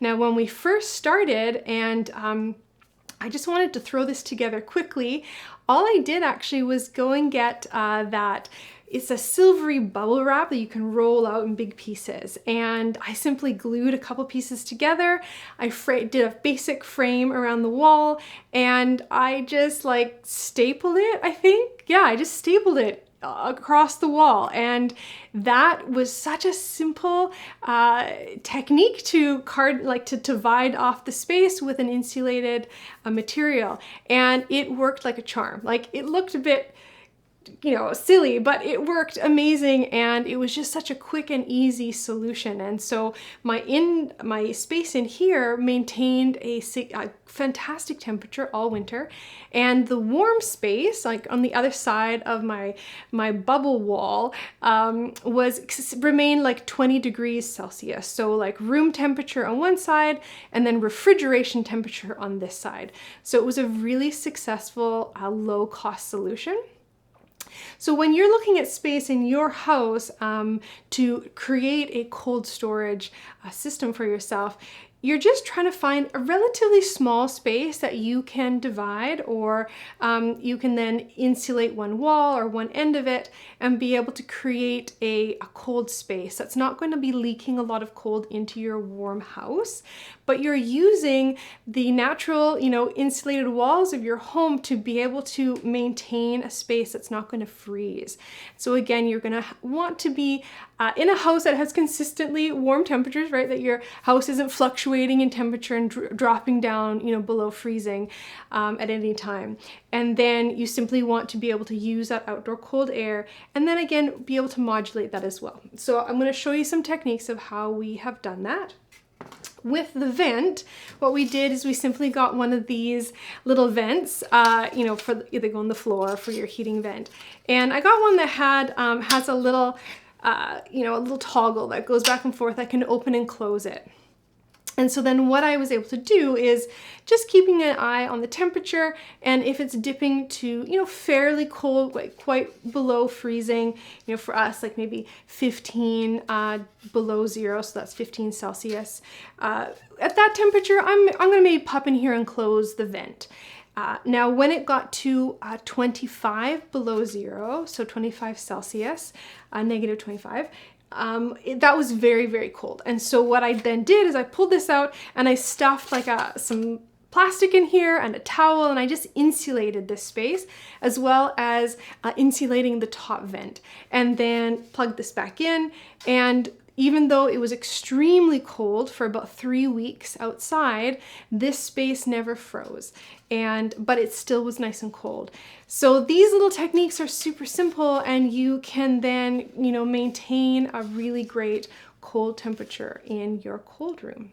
Now, when we first started, and I just wanted to throw this together quickly, all I did actually was go and get it's a silvery bubble wrap that you can roll out in big pieces. And I simply glued a couple pieces together. I did a basic frame around the wall, and I just like stapled it, I think. Yeah, I just stapled it across the wall, and that was such a simple technique to divide off the space with an insulated material, and it worked like a charm. Like, it looked a bit, you know, silly, but it worked amazing, and it was just such a quick and easy solution. And so my space in here maintained a fantastic temperature all winter, and the warm space, like on the other side of my bubble wall, remained like 20 degrees Celsius. So like room temperature on one side, and then refrigeration temperature on this side. So it was a really successful low cost solution. So when you're looking at space in your house to create a cold storage system for yourself, you're just trying to find a relatively small space that you can divide, or you can then insulate one wall or one end of it and be able to create a cold space that's not going to be leaking a lot of cold into your warm house, but you're using the natural, you know, insulated walls of your home to be able to maintain a space that's not going to freeze. So again, you're going to want to be in a house that has consistently warm temperatures, right? That your house isn't fluctuating in temperature and dropping down, you know, below freezing at any time. And then you simply want to be able to use that outdoor cold air, and then again, be able to modulate that as well. So I'm going to show you some techniques of how we have done that. With the vent, what we did is we simply got one of these little vents, you know, for either go on the floor for your heating vent. And I got one that has a little, you know, a little toggle that goes back and forth. I can open and close it. And so then what I was able to do is just keeping an eye on the temperature, and if it's dipping to, you know, fairly cold, like quite below freezing, you know, for us, like maybe 15 below zero, so that's 15 Celsius. At that temperature, I'm gonna maybe pop in here and close the vent. Now, when it got to 25 below zero, so 25 Celsius, negative 25, that was very, very cold. And so what I then did is I pulled this out and I stuffed like some plastic in here and a towel, and I just insulated this space, as well as insulating the top vent, and then plugged this back in. And even though it was extremely cold for about 3 weeks outside, this space never froze, but it still was nice and cold. So these little techniques are super simple, and you can then, you know, maintain a really great cold temperature in your cold room.